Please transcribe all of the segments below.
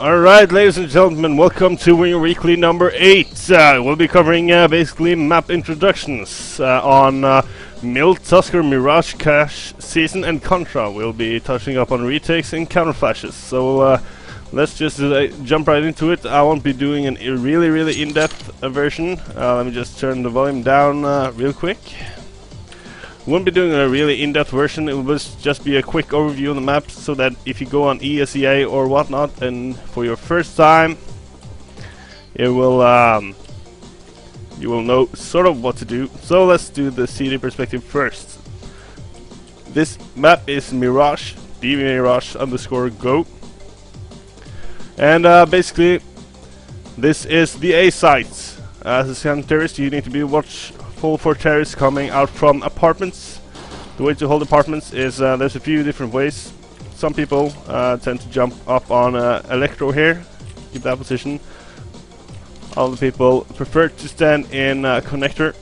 Alright, ladies and gentlemen, welcome to winGr Weekly number 8. We'll be covering basically map introductions on Tuscar, Mirage, Cache, Season and Contra. We'll be touching up on retakes and counter flashes. So let's just jump right into it. I won't be doing a really in-depth version. Let me just turn the volume down real quick. Won't be doing a really in-depth version. It will just be a quick overview of the map, so that if you go on ESEA or whatnot, and for your first time, it will you will know sort of what to do. So let's do the CD perspective first. This map is Mirage, _go, and basically this is the A site. As a Tuscan terrorist, you need to be watchful for terrorists coming out from apartments. The way to hold apartments is there's a few different ways. Some people tend to jump up on electro here, keep that position. Other people prefer to stand in connector.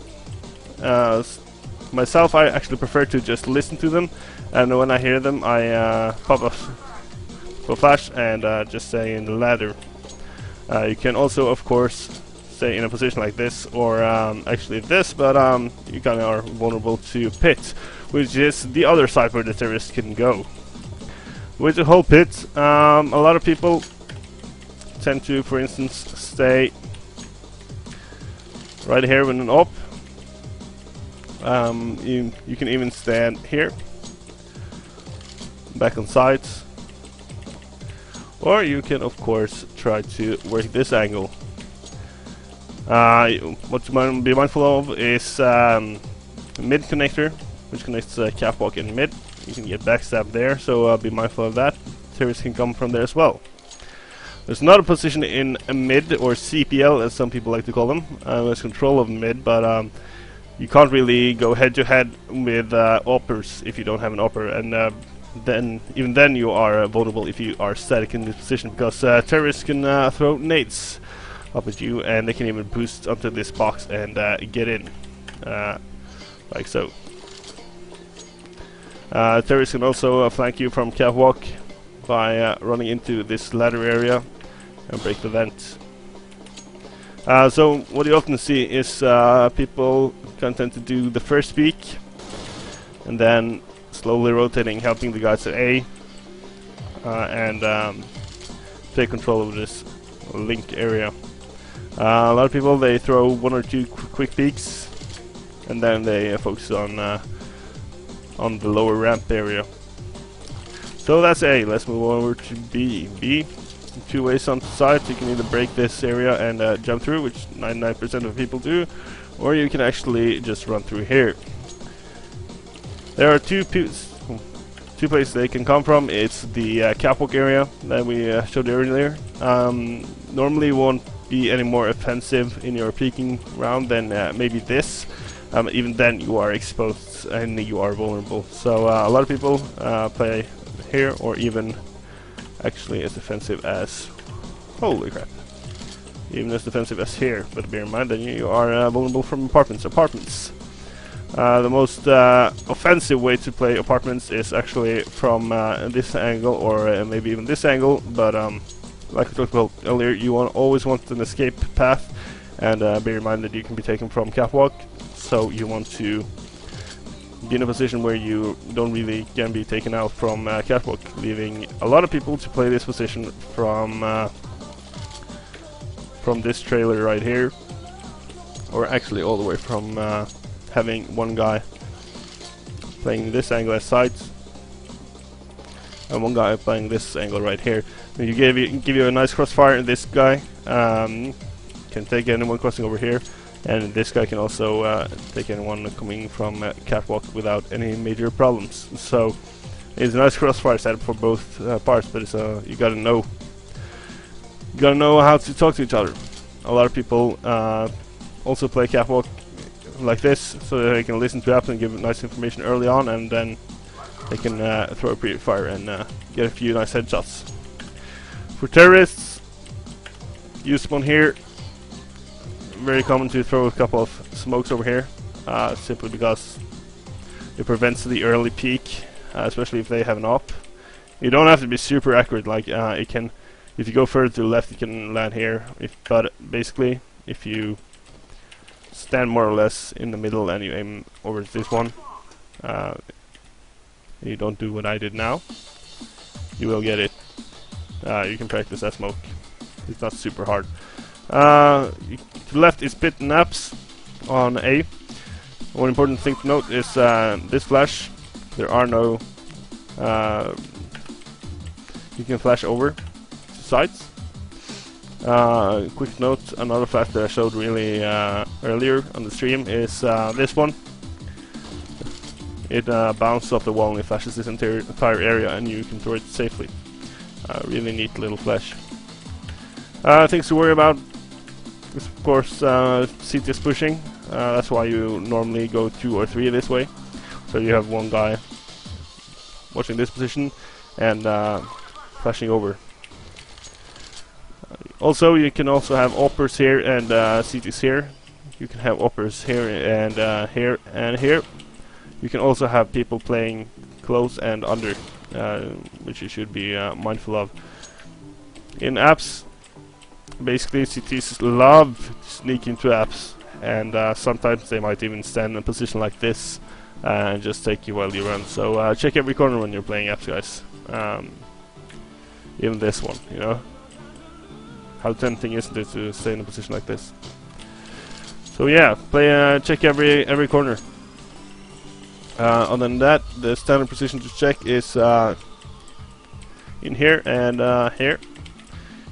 Myself, I actually prefer to just listen to them, and when I hear them, I pop a flash and just stay in the ladder. You can also, of course, stay in a position like this, or actually this, but you kind of are vulnerable to pit, which is the other side where the terrorist can go. With the whole pit, a lot of people tend to, for instance, stay right here with an op. You can even stand here, back on sides, or you can of course try to work this angle. What you might be mindful of is mid connector, which connects catwalk and mid. You can get backstab there, so be mindful of that. Terrorists can come from there as well. There's another position in a mid, or CPL as some people like to call them. There's control of mid, but you can't really go head to head with oppers if you don't have an opper, and even then you are vulnerable if you are static in this position, because terrorists can throw nades up at you, and they can even boost onto this box and get in, like so. Terrorists can also flank you from catwalk by running into this ladder area and break the vent. So what you often see is people can tend to do the first peek and then slowly rotating, helping the guys at A, and take control of this link area. A lot of people, they throw one or two quick peeks, and then they focus on the lower ramp area. So that's A. Let's move over to B. B, two ways on the sides. You can either break this area and jump through, which 99% of people do, or you can actually just run through here. There are two places they can come from. It's the catwalk area that we showed you earlier. Normally won't be any more offensive in your peeking round than maybe this. Even then you are exposed and you are vulnerable. So a lot of people play here, or even actually as defensive as, holy crap, even as defensive as here. But bear in mind that you are vulnerable from apartments. The most offensive way to play apartments is actually from this angle, or maybe even this angle, but like I talked about earlier, you always want an escape path, and bear in mind that you can be taken from catwalk, so you want to be in a position where you don't really can be taken out from catwalk, leaving a lot of people to play this position from this trailer right here, or actually all the way from having one guy playing this angle as sides, and one guy playing this angle right here. And you give you a nice crossfire, and this guy can take anyone crossing over here, and this guy can also take anyone coming from catwalk without any major problems. So it's a nice crossfire setup for both parts, but it's you gotta know how to talk to each other. A lot of people also play catwalk like this, so that they can listen to apps and give nice information early on, and then they can throw a pre-fire and get a few nice headshots. For terrorists, use one here. Very common to throw a couple of smokes over here, simply because it prevents the early peek, especially if they have an op. You don't have to be super accurate, like you can If you go further to the left, you can land here. But basically, if you stand more or less in the middle and you aim over this one, you don't do what I did now, you will get it. You can practice that smoke. It's not super hard. To the left is pit and apps on A. One important thing to note is this flash. There are no... you can flash over to sides. Quick note, another flash that I showed really earlier on the stream is this one. It bounces off the wall and it flashes this entire area, and you can throw it safely. Really neat little flash. Things to worry about is, of course, CT is pushing. That's why you normally go 2 or 3 this way. So you have one guy watching this position and flashing over. Also, you can also have oppers here and CTs here. You can have oppers here and here and here. You can also have people playing close and under, which you should be mindful of. In apps, basically CTs love to sneak into apps, and sometimes they might even stand in a position like this and just take you while you run. So check every corner when you're playing apps, guys. Even this one, you know. How tempting isn't it to stay in a position like this? So yeah, check every corner. Other than that, the standard position to check is in here and here.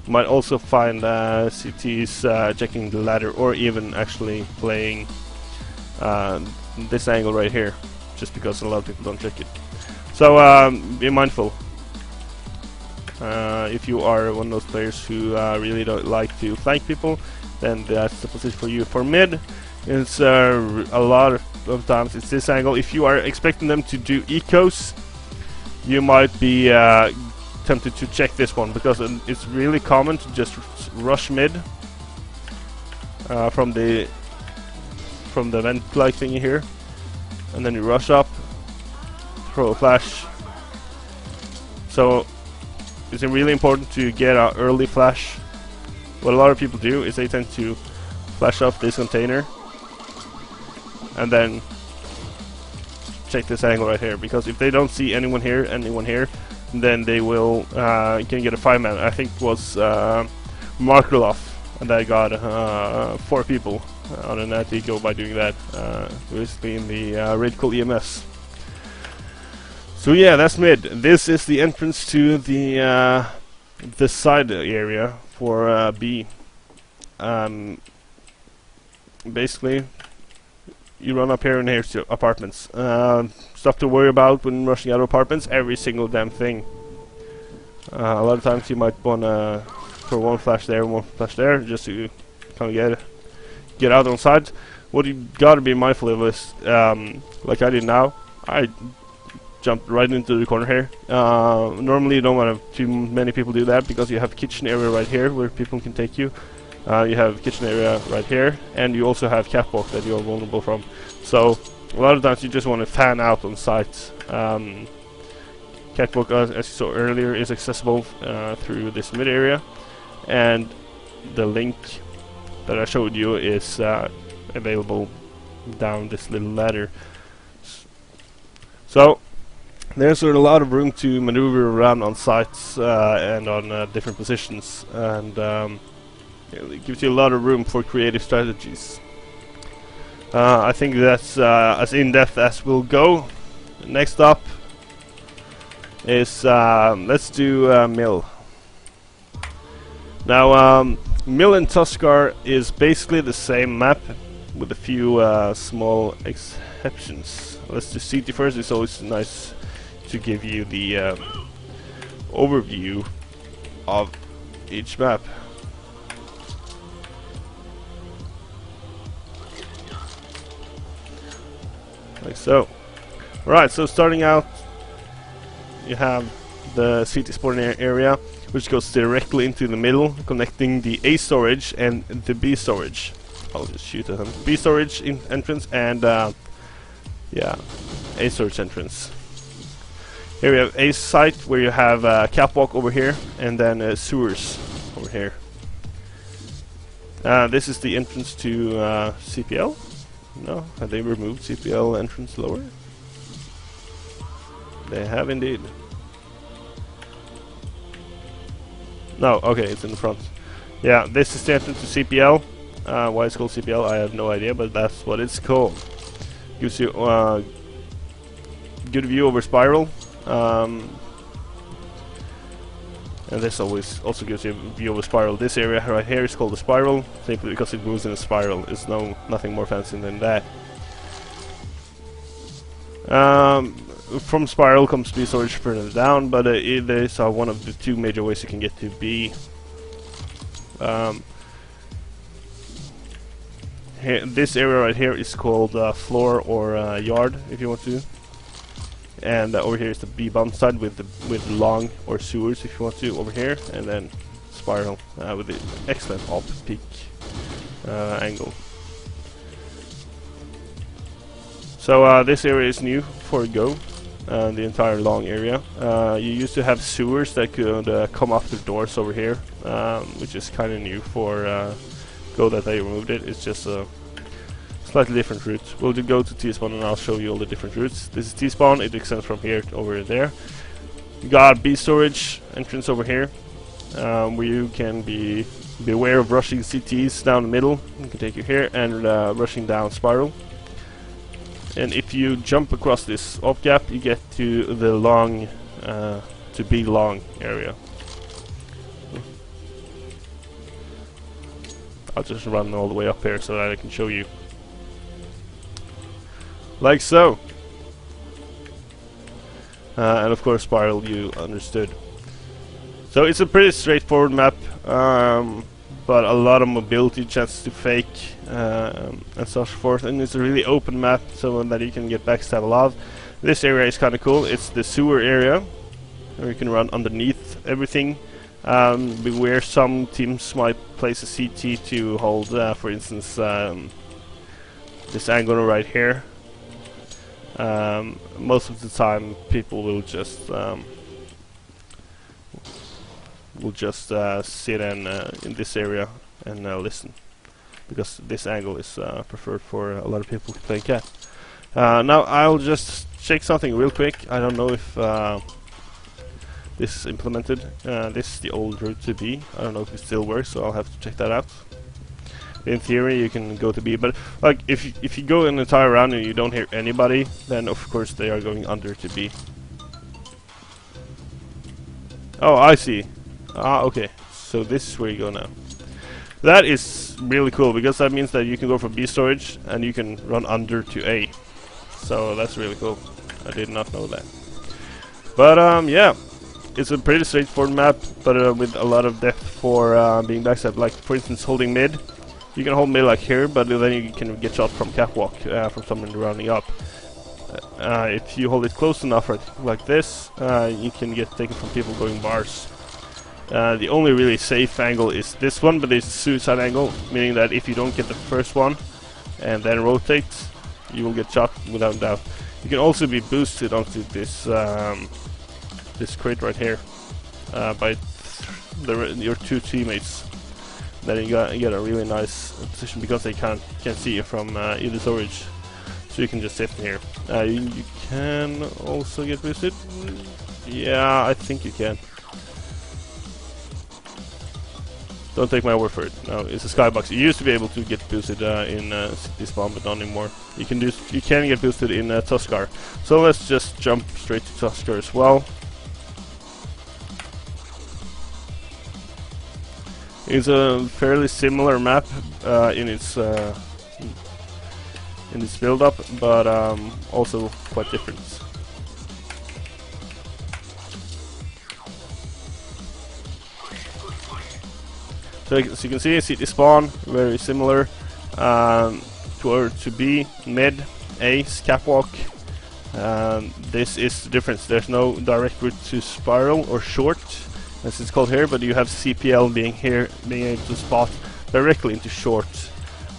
You might also find CTs checking the ladder, or even actually playing this angle right here, just because a lot of people don't check it. So be mindful. If you are one of those players who really don't like to flank people, then that's the position for you. For mid, it's a lot of times it's this angle. If you are expecting them to do ecos, you might be tempted to check this one, because it's really common to just rush mid from the vent-like thingy here, and then you rush up, throw a flash. So it's really important to get an early flash. What a lot of people do is they tend to flash off this container and then check this angle right here, because if they don't see anyone here, then they will can get a 5-man. I think it was Markelov, and I got 4 people on an eco by doing that, basically in the radical EMS. So yeah, that's mid. This is the entrance to the side area for B. Basically, you run up here and here's your apartments. Stuff to worry about when rushing out of apartments, every single damn thing. A lot of times you might want to throw one flash there and one flash there, just to kind of get out on side. What you gotta be mindful of is, like I did now, I jumped right into the corner here. Normally you don't want to have too many people do that, because you have kitchen area right here where people can take you. You have kitchen area right here, and you also have catwalk that you're vulnerable from. So a lot of times you just want to fan out on site. Catwalk, as you saw earlier, is accessible through this mid area, and the link that I showed you is available down this little ladder. So there's a lot of room to maneuver around on sites and on different positions, and it gives you a lot of room for creative strategies. I think that's as in-depth as we'll go. Next up is let's do Mill. Now Mill and Tuscar is basically the same map with a few small exceptions. Let's do CT first. It's always nice to give you the overview of each map. Like so. Right, so starting out, you have the CT spawning area, which goes directly into the middle, connecting the A storage and the B storage. I'll just shoot at them. B storage entrance and yeah, A storage entrance. Here we have a site where you have a catwalk over here, and then sewers over here. This is the entrance to CPL. No, have they removed CPL entrance lower? They have indeed. No, okay, it's in the front. Yeah, this is the entrance to CPL. Why it's called CPL, I have no idea, but that's what it's called. Gives you good view over Spiral. And this always also gives you a view of a spiral. This area right here is called the spiral, simply because it moves in a spiral. It's nothing more fancy than that. From spiral comes B storage further down, but it is one of the two major ways you can get to B. This area right here is called floor or yard, if you want to. And over here is the B bump side with long or sewers if you want to over here, and then spiral with the excellent up peak angle. So this area is new for Go, the entire long area. You used to have sewers that could come up the doors over here, which is kind of new for Go that they removed it. It's just a slightly different route. We'll go to T-spawn and I'll show you all the different routes. This is T-spawn, it extends from here to over there. You got B storage entrance over here, where you can be aware of rushing CTs down the middle. You can take you here and rushing down spiral. And if you jump across this op gap, you get to the long, to B long area. I'll just run all the way up here so that I can show you. Like so. And of course spiral you understood. So it's a pretty straightforward map, but a lot of mobility chances to fake and so forth, and it's a really open map so that you can get backstab a lot. This area is kind of cool. It's the sewer area where you can run underneath everything. Beware, some teams might place a CT to hold, for instance, this angle right here. Most of the time people will just sit in this area and listen, because this angle is preferred for a lot of people who play cat. Now I'll just check something real quick. I don't know if this is implemented. This is the old route to B. I don't know if it still works, so I'll have to check that out. In theory you can go to B, but like if you go an entire round and you don't hear anybody, then of course they are going under to B. Oh, I see. Ah, okay. So this is where you go now. That is really cool, because that means that you can go from B storage and you can run under to A. So that's really cool. I did not know that. But yeah, it's a pretty straightforward map, but with a lot of depth for being backstab. Like for instance, holding mid. You can hold mid like here, but then you can get shot from catwalk from someone running up. If you hold it close enough, like this, you can get taken from people going bars. The only really safe angle is this one, but it's a suicide angle, meaning that if you don't get the first one and then rotate, you will get shot without doubt. You can also be boosted onto this this crate right here by your two teammates. Then you get a really nice position, because they can't see you from either storage, so you can just sit in here. You can also get boosted. Yeah, I think you can. Don't take my word for it. No, it's a skybox. You used to be able to get boosted in City Spawn, but not anymore. You can get boosted in Tuscar. So let's just jump straight to Tuscar as well. It's a fairly similar map in its build-up, but also quite different. So as you can see, City Spawn very similar to B, mid, A, catwalk. This is the difference. There's no direct route to spiral or short, as it's called here, but you have CPL being able to spot directly into short.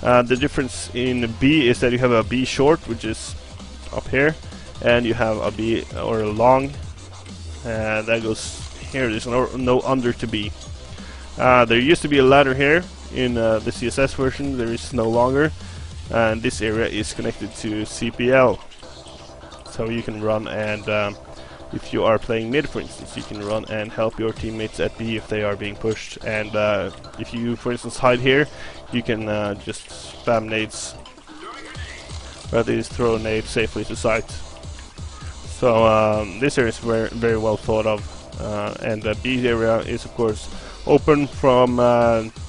The difference in B is that you have a B short, which is up here, and you have a B or a long and that goes here. There's no under to be. There used to be a ladder here in the CSS version. There is no longer, and this area is connected to CPL, so you can run and if you are playing mid, for instance, you can run and help your teammates at B if they are being pushed. And if you, for instance, hide here, you can just spam nades, or at least throw nades safely to site. So this area is very well thought of, and the B area is of course open from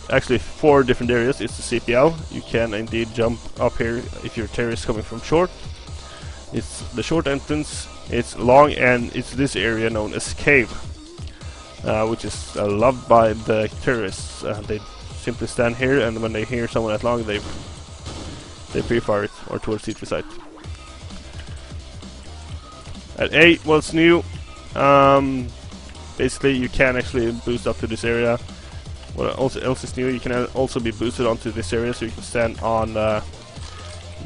actually 4 different areas. It's the CPL. You can indeed jump up here if your terrorist coming from short. It's the short entrance. It's long, and it's this area known as cave, which is loved by the terrorists. They simply stand here, and when they hear someone at long, they pre-fire it or towards the site. At 8, what's new? Basically, you can actually boost up to this area. What else is new? You can also be boosted onto this area, so you can stand on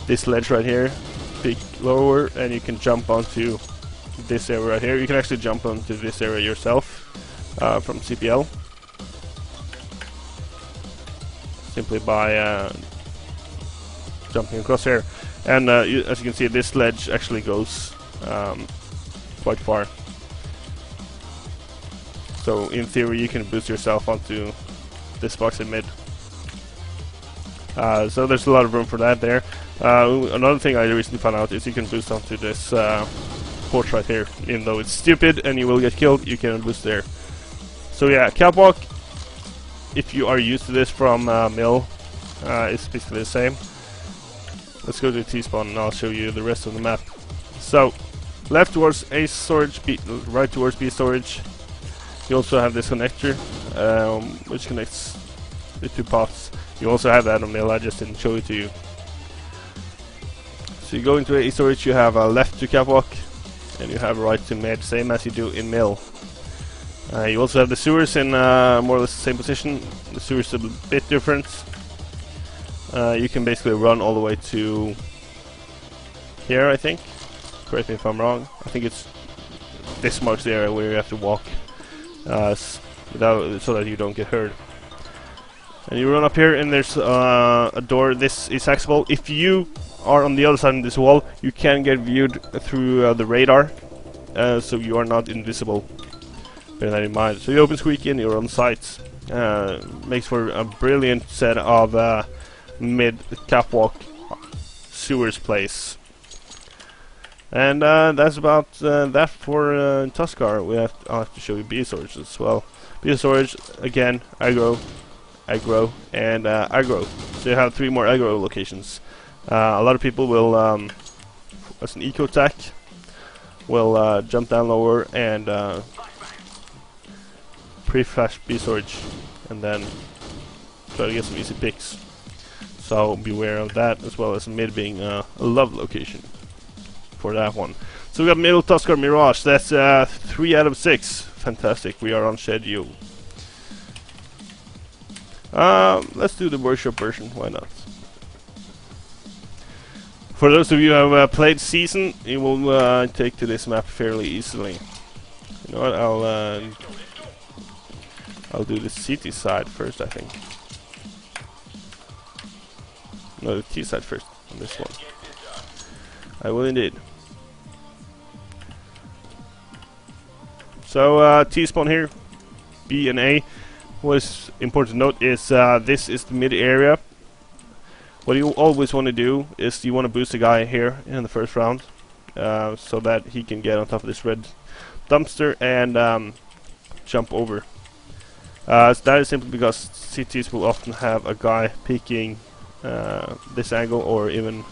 this ledge right here, peek lower, and you can jump onto this area right here. You can actually jump onto this area yourself from CPL, simply by jumping across here. And as you can see, this ledge actually goes quite far. So in theory, you can boost yourself onto this box in mid. So there's a lot of room for that there. Another thing I recently found out is you can boost onto this porch right here. Even though it's stupid and you will get killed, you can boost there. So yeah, catwalk, if you are used to this from Mill, it's basically the same. Let's go to T-spawn and I'll show you the rest of the map. So, left towards A storage, right towards B storage. You also have this connector, which connects the 2 paths. You also have that on Mill, I just didn't show it to you. So you go into A storage, you have left to catwalk, and you have right to mid, same as you do in Mill. You also have the sewers in more or less the same position. The sewers are a bit different. You can basically run all the way to here, I think. Correct me if I'm wrong. I think it's this marks the area where you have to walk without, so that you don't get hurt. And you run up here, and there's a door. This is accessible. If you are on the other side of this wall, you can get viewed through the radar, so you are not invisible. Bear that in mind. So you open squeak in, you're on site. Makes for a brilliant set of mid catwalk sewers place. And that's about that for Tuscar. I'll have to show you B storage as well. B storage, again, aggro, and aggro. So you have 3 more aggro locations. A lot of people will, as an eco attack, will jump down lower and pre-flash B storage, and then try to get some easy picks. So beware of that, as well as mid being a love location for that one. So we got middle Tuscar Mirage. That's 3 out of 6. Fantastic. We are on schedule. Let's do the workshop version. Why not? For those of you who have played Season, you will take to this map fairly easily. You know what? I'll do the city side first, I think. No, the T side first on this one. I will indeed. So T-spawn here, B and A. What is important to note is this is the mid area. What you always want to do is you want to boost a guy here in the first round, so that he can get on top of this red dumpster and jump over. So that is simply because CTs will often have a guy peeking this angle or even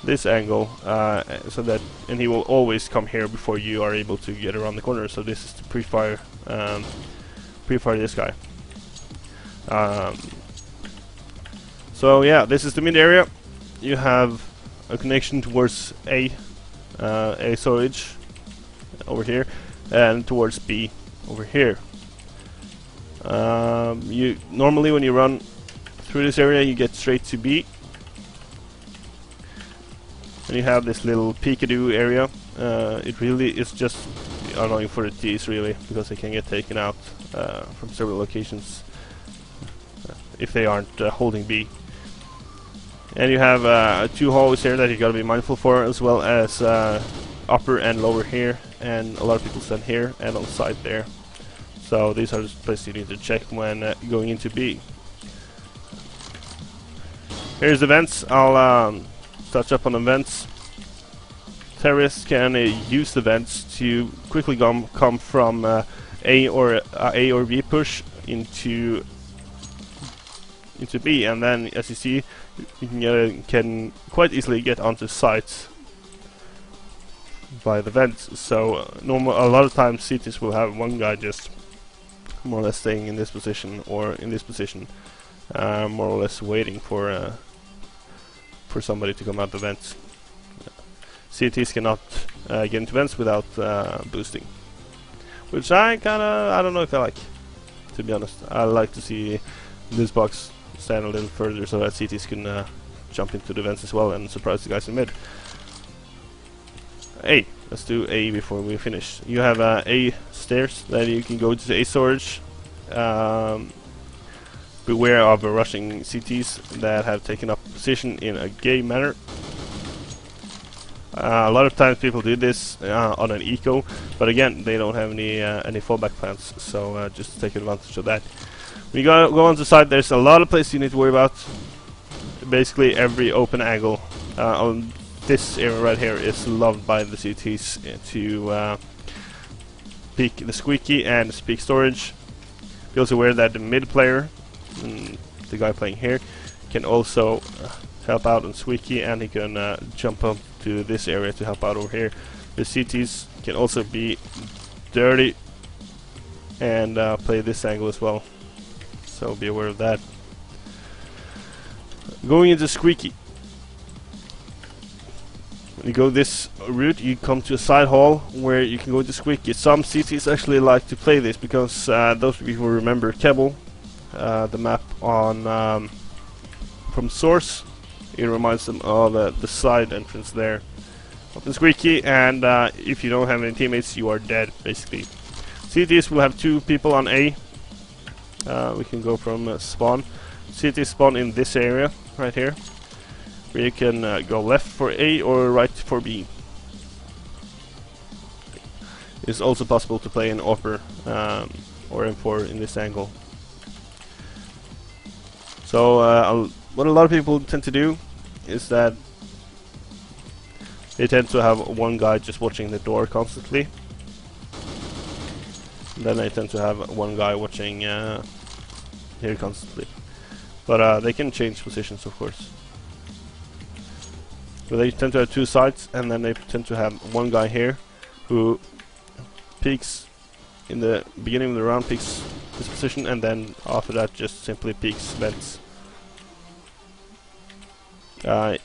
this angle, so that, and he will always come here before you are able to get around the corner. So this is to pre-fire this guy. So yeah, this is the mid area. You have a connection towards A storage over here, and towards B over here. You normally, when you run through this area, you get straight to B, and you have this little peekadoo area. It really is just annoying for the Ts really, because they can get taken out from several locations if they aren't holding B. And you have 2 hallways here that you gotta be mindful for, as well as upper and lower here, and a lot of people stand here and on the side there. So these are the places you need to check when going into B. Here's the vents. I'll touch up on the vents. Terrorists can use the vents to quickly come from A or B push into B, and then as you see, you can quite easily get onto sites by the vents. So a lot of times CTs will have one guy just more or less staying in this position or in this position, more or less waiting for somebody to come out the vents. CTs cannot get into vents without boosting, which I don't know if I like, to be honest. I like to see this box stand a little further so that CTs can jump into the vents as well and surprise the guys in mid. A. Let's do A before we finish. You have A stairs that you can go to A storage. Beware of rushing CTs that have taken up position in a gay manner. A lot of times people do this on an eco, but again, they don't have any fallback plans, so just take advantage of that. When you go on the side, there's a lot of places you need to worry about. Basically, every open angle on this area right here is loved by the CTs to peek the squeaky and peek storage. Be also aware that the mid player, the guy playing here, can also help out on squeaky, and he can jump up to this area to help out over here. The CTs can also be dirty and play this angle as well, so be aware of that. Going into squeaky, when you go this route, you come to a side hall where you can go into squeaky. Some CTs actually like to play this because those of you who remember Kebble, the map on from Source, it reminds them of the side entrance there. Open squeaky, and if you don't have any teammates, you are dead, basically. CTs will have 2 people on A. We can go from spawn. CTs spawn in this area, right here, where you can go left for A or right for B. It's also possible to play an upper or M4 in this angle. So what a lot of people tend to do is that they tend to have one guy just watching the door constantly. And then they tend to have one guy watching here constantly. But they can change positions, of course. But they tend to have 2 sides, and then they tend to have one guy here who peeks in the beginning of the round, peeks this position, and then after that just simply peeks vents.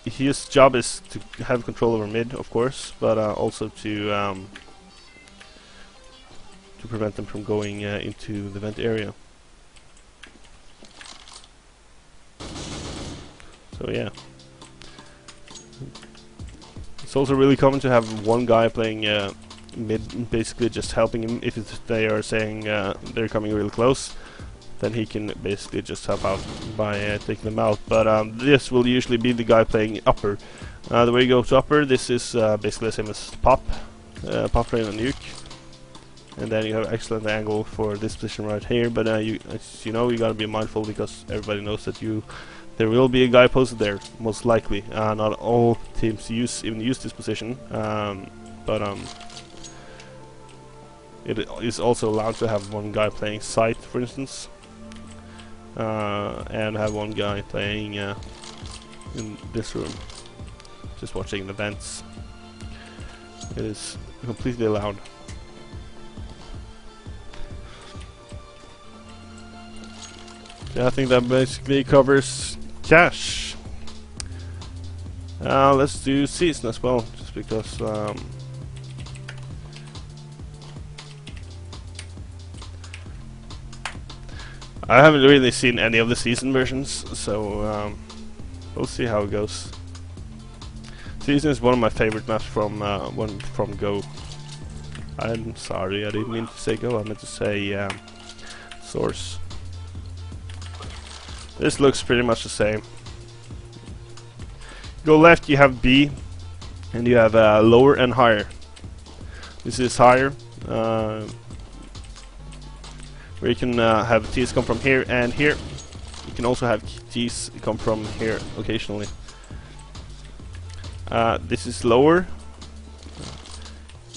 His job is to have control over mid, of course, but also to prevent them from going into the vent area. So yeah, it's also really common to have one guy playing mid, basically just helping him. If they are saying they're coming really close, then he can basically just help out by taking them out. But this will usually be the guy playing upper. The way you go to upper, this is basically the same as pop rain and nuke, and then you have excellent angle for this position right here. But as you know, you gotta be mindful because everybody knows that there will be a guy posted there, most likely. Not all teams even use this position, but it is also allowed to have one guy playing site, for instance, and have one guy playing in this room, just watching the vents. It is completely allowed. Yeah, I think that basically covers cash. Let's do season as well, just because I haven't really seen any of the season versions, so we'll see how it goes. Season is one of my favorite maps from Go. I'm sorry, I didn't mean to say go, I meant to say source. This looks pretty much the same. Go left, you have B, and you have lower and higher. This is higher, where you can have T's come from here and here. You can also have T's come from here occasionally. This is lower.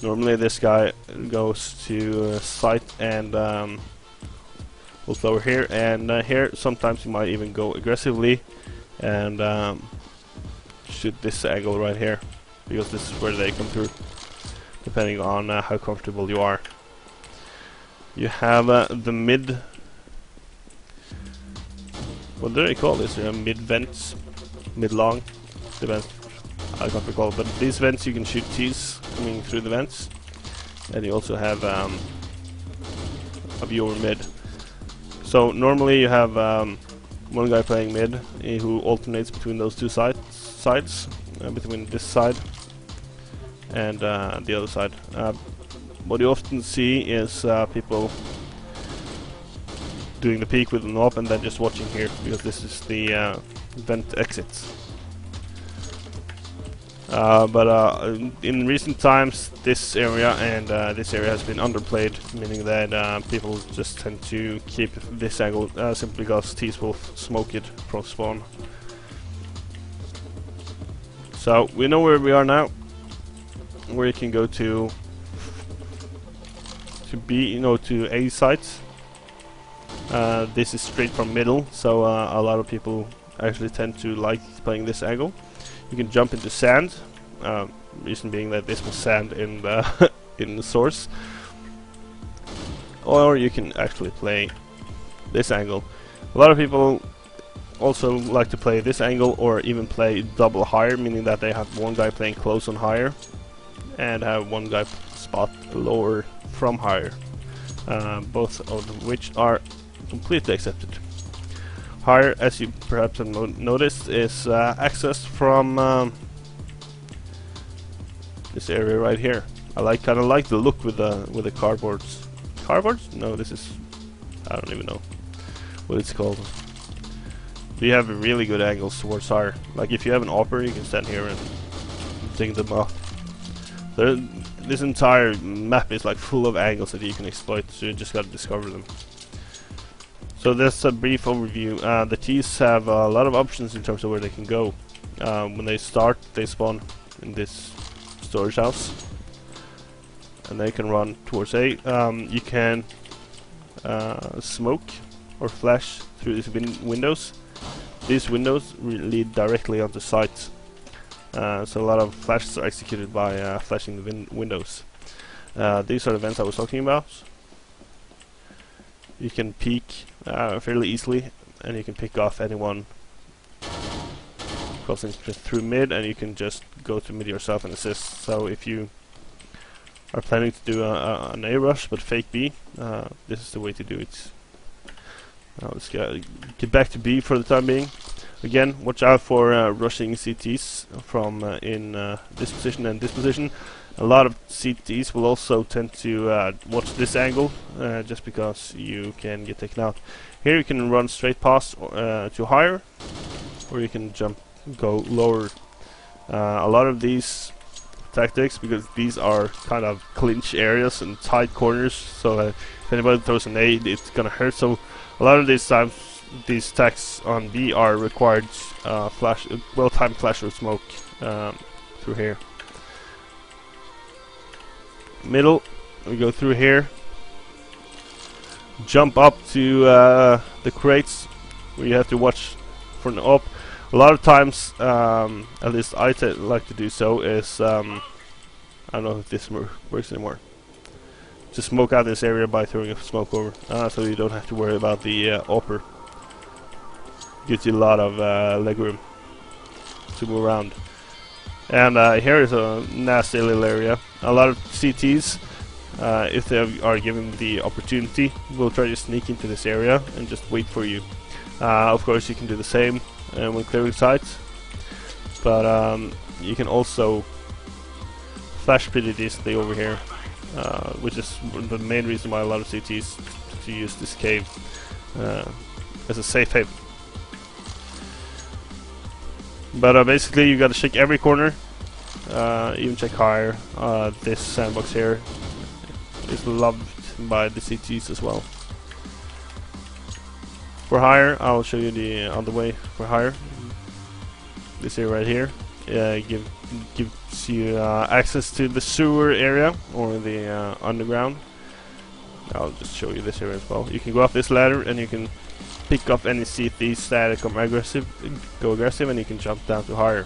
Normally this guy goes to site and will lower here, and here sometimes you might even go aggressively and shoot this angle right here, because this is where they come through, depending on how comfortable you are. You have the mid, what do they call this? Mid vents, mid long, depends. I can't recall, but these vents you can shoot T's coming through the vents, and you also have a view over mid. So normally you have one guy playing mid who alternates between those two sides, between this side and the other side. What you often see is people doing the peek with the knob and then just watching here, because this is the vent exits. But in recent times, this area and this area has been underplayed, meaning that people just tend to keep this angle simply because T's will smoke it from spawn. So we know where we are now, where you can go to B, to A sites. This is straight from middle, so a lot of people actually tend to like playing this angle. You can jump into sand, reason being that this was sand in the in the source, or you can actually play this angle. A lot of people also like to play this angle, or even play double higher, meaning that they have one guy playing close on higher and have one guy spot lower from higher, both of which are completely accepted. Higher, as you perhaps have noticed, is accessed from this area right here. I kind of like the look with the cardboards. Cardboards? No, this is, I don't even know what it's called. You have really good angles towards higher. Like if you have an opera, you can stand here and take them off. This entire map is like full of angles that you can exploit, so you just gotta discover them. So that's a brief overview. The T's have a lot of options in terms of where they can go. When they start, they spawn in this storage house, and they can run towards A. You can smoke or flash through these windows. These windows lead directly onto sites, so a lot of flashes are executed by flashing the windows. These are the vents I was talking about. You can peek fairly easily, and you can pick off anyone crossing through mid, and you can just go to mid yourself and assist. So if you are planning to do an A rush but fake B, this is the way to do it. Let's get back to B for the time being. Again, watch out for rushing CTs from in this position and this position. A lot of CTs will also tend to watch this angle, just because you can get taken out. Here you can run straight past to higher, or you can go lower. A lot of these tactics, because these are kind of clinch areas and tight corners, so if anybody throws an A, it's gonna hurt. So a lot of these times, these attacks on B are required well-timed flash or smoke through here. Middle, we go through here, jump up to the crates, where you have to watch for an up. A lot of times, at least I like to do so, is I don't know if this works anymore. Just smoke out this area by throwing a smoke over, so you don't have to worry about the upper. Gives you a lot of leg room to move around. And here is a nasty little area. A lot of CTs, if they are given the opportunity, will try to sneak into this area and just wait for you. Of course, you can do the same when clearing sites, but you can also flash pretty decently over here which is the main reason why a lot of CTs to use this cave as a safe haven. But basically you gotta check every corner, even check higher. This sandbox here is loved by the CTs as well. For hire, I'll show you the other way for hire. This area right here gives you access to the sewer area or the underground. I'll just show you this area as well. You can go up this ladder and you can pick up any CTs that go aggressive, and you can jump down to higher.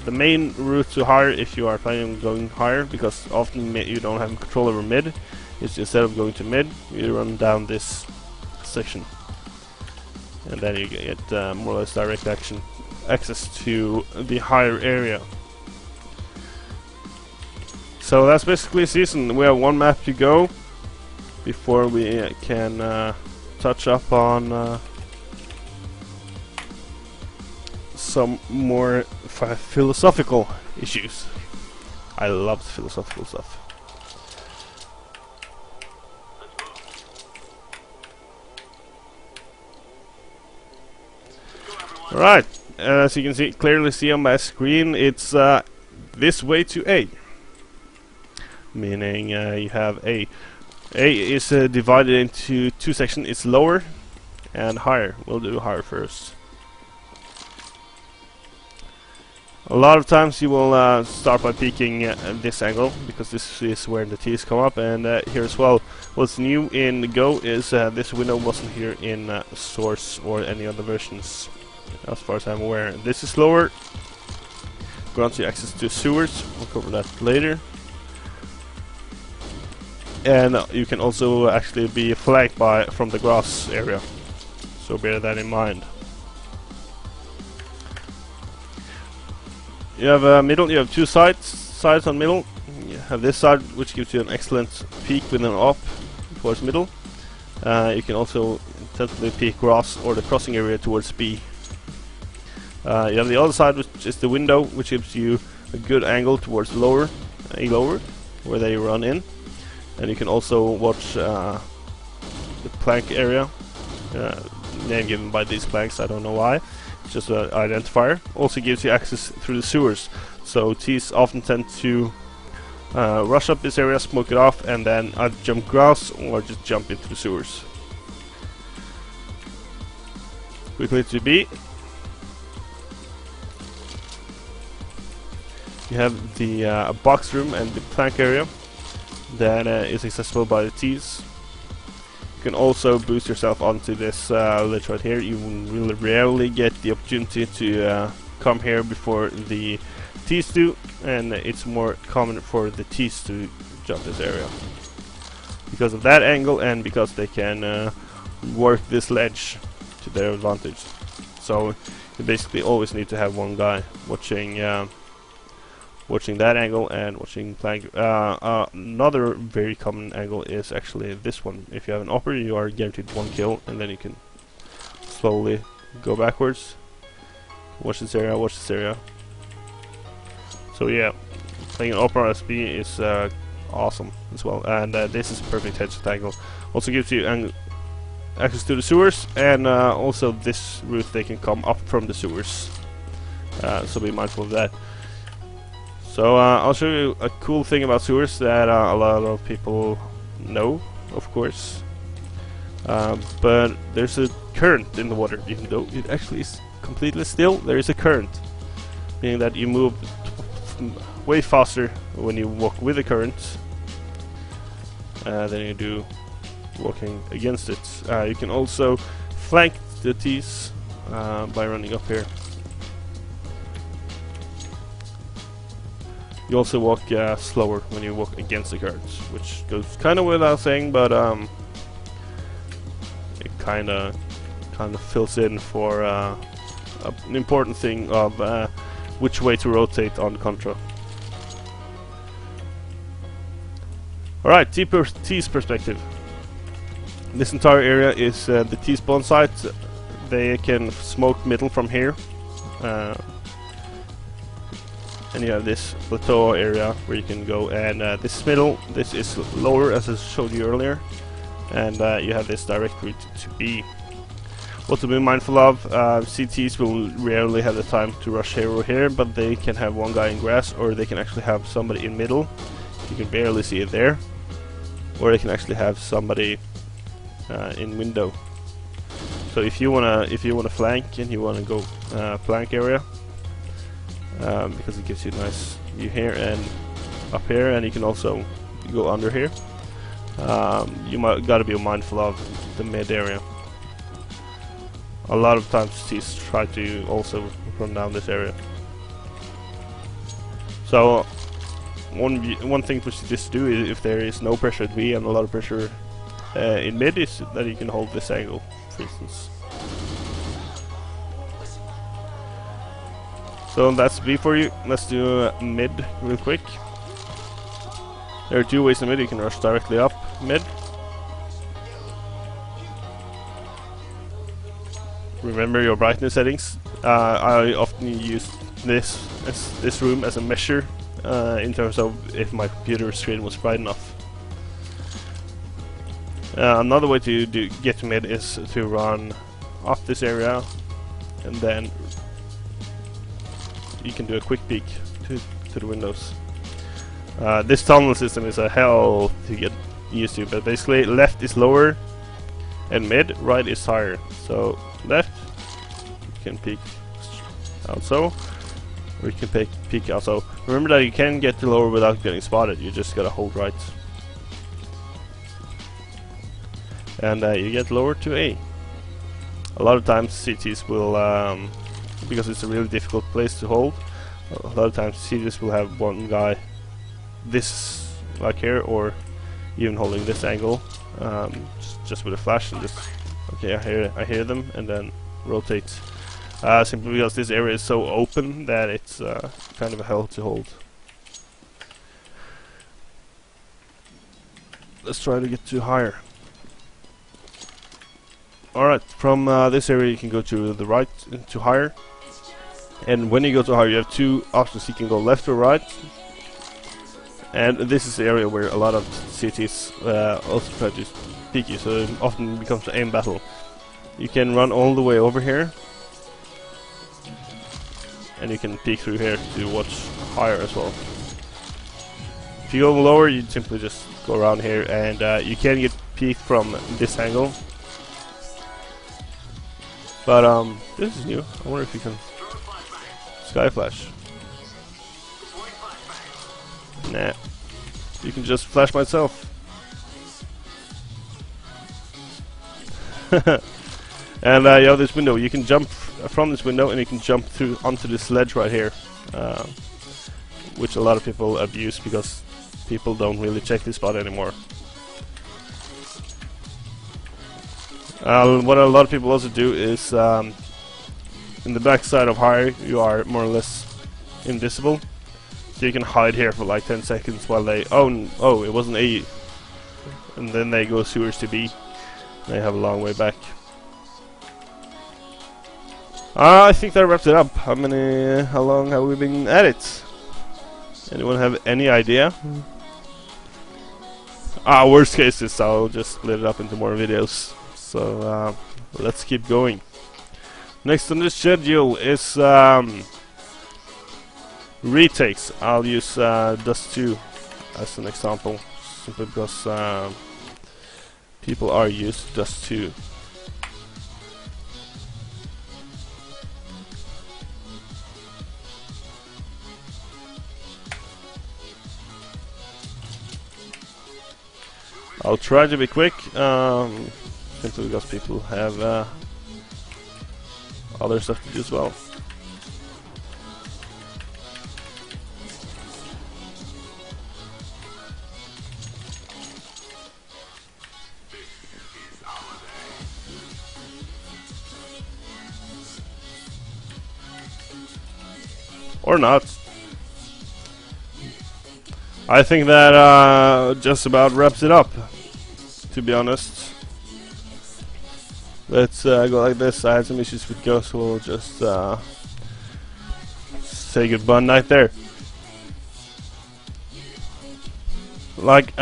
The main route to higher, if you are planning on going higher, because often you don't have control over mid, is instead of going to mid, you run down this section, and then you get more or less direct access to the higher area. So that's basically season. We have one map to go before we can touch up on some more philosophical issues. I love philosophical stuff. Alright, as you can clearly see on my screen, it's this way to A. Meaning you have A. A is divided into two sections. It's lower and higher. We'll do higher first. A lot of times you will start by peeking this angle, because this is where the T's come up, and here as well. What's new in Go is this window wasn't here in Source or any other versions, as far as I'm aware. This is lower, grants you access to sewers. We'll cover that later. And you can also actually be flanked from the grass area, so bear that in mind. You have middle. You have two sides on middle. You have this side, which gives you an excellent peek with an up towards middle. You can also tentatively peek grass or the crossing area towards B. You have the other side, which is the window, which gives you a good angle towards lower, where they run in. And you can also watch the plank area, name given by these planks, I don't know why. It's just an identifier. Also gives you access through the sewers. So T's often tend to rush up this area, smoke it off, and then either jump grass or just jump into the sewers. Quickly to B. You have the box room and the plank area that is accessible by the T's. You can also boost yourself onto this ledge right here. You will rarely get the opportunity to come here before the T's do, and it's more common for the T's to jump this area because of that angle, and because they can work this ledge to their advantage. So you basically always need to have one guy watching that angle and watching plank. Another very common angle is actually this one. If you have an upper, you are guaranteed one kill, and then you can slowly go backwards. Watch this area, watch this area. So yeah, playing an upper SB is awesome as well, and this is a perfect headshot angle. Also gives you access to the sewers, and also this route they can come up from the sewers. So be mindful of that. So I'll show you a cool thing about sewers that a lot of people know, of course. But there's a current in the water, even though it actually is completely still. There is a current, meaning that you move way faster when you walk with the current than you do walking against it. You can also flank the T's by running up here. You also walk slower when you walk against the currents, which goes kind of without saying, but it kind of fills in for an important thing of which way to rotate on Contra. Alright, T's perspective. This entire area is the T spawn site. They can smoke middle from here. and you have this plateau area where you can go, and this middle, this is lower as I showed you earlier, and you have this direct route to B. What to be mindful of, CTs will rarely have the time to rush here or here, but they can have one guy in grass, or they can actually have somebody in middle. You can barely see it there, or they can actually have somebody in window. So if you wanna flank and you wanna go flank area, because it gives you a nice view here and up here, and you can also go under here. You gotta be mindful of the mid area. A lot of times T's try to also run down this area. So one thing for CTs to do is, if there is no pressure at B and a lot of pressure in mid, is that you can hold this angle, for instance. So that's B for you. Let's do mid real quick. There are two ways in mid. You can rush directly up mid. Remember your brightness settings. I often use this room as a measure in terms of if my computer screen was bright enough. Another way to get to mid is to run off this area, and then you can do a quick peek to the windows. This tunnel system is a hell to get used to, but basically left is lower and mid, right is higher. So left, you can peek out so, or you can peek out so. Remember that you can get to lower without getting spotted, you just gotta hold right. And you get lower to A. A lot of times CTs will, because it's a really difficult place to hold, a lot of times CTs will have one guy this, like here, or even holding this angle, just with a flash, and just, okay, I hear them, and then rotate. Simply because this area is so open that it's kind of a hell to hold. Let's try to get to higher. Alright, from this area you can go to the right, to higher. And when you go to higher, you have two options. You can go left or right. And this is the area where a lot of CTs also try to peek you, so it often becomes an aim battle. You can run all the way over here, and you can peek through here to watch higher as well. If you go lower, you simply just go around here, and you can get peeked from this angle. But this is new. I wonder if you can sky flash. Nah, you can just flash myself. And you have this window. You can jump from this window, and you can jump through onto this ledge right here, which a lot of people abuse because people don't really check this spot anymore. What a lot of people also do is, in the back side of higher, you are more or less invisible. So you can hide here for like 10 seconds while they, oh, it wasn't A. And then they go sewers to B. They have a long way back. I think that wraps it up. How long have we been at it? Anyone have any idea? Worst case is I'll just split it up into more videos. So let's keep going. Next on the schedule is retakes. I'll use Dust 2 as an example, simply because people are used to Dust 2. I'll try to be quick, simply because people have other stuff to do as well. Or not. I think that just about wraps it up, to be honest. Let's go like this. I had some issues with Ghost, so we'll just say goodbye night there. Like,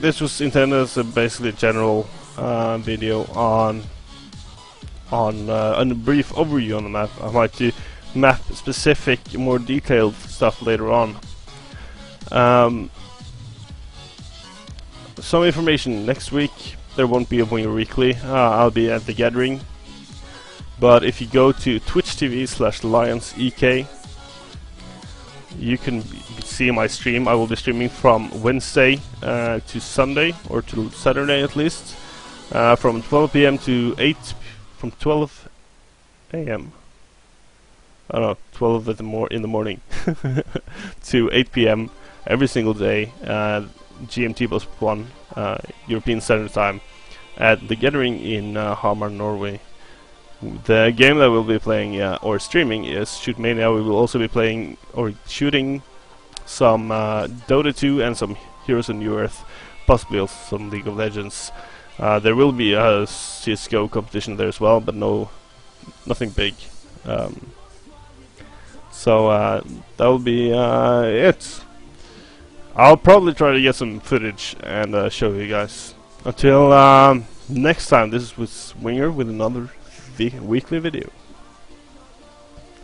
this was intended as a basically general video on a brief overview on the map. I might do map specific, more detailed stuff later on. Some information next week. There won't be a winGr weekly. I'll be at the gathering. But if you go to twitch.tv/lionsek, you can see my stream. I will be streaming from Wednesday to Sunday, or to Saturday at least, from 12 p.m. to 8, from 12 a.m. I don't know, 12 in the morning to 8 p.m. every single day, GMT +1 European Standard Time, at the gathering in Hamar, Norway. The game that we'll be playing or streaming is Shoot Mania. We will also be playing or shooting some Dota 2 and some Heroes of New Earth, possibly also some League of Legends. There will be a CSGO competition there as well, but nothing big. So that will be it. I'll probably try to get some footage and show you guys. Until next time, this is with winGr with another weekly video.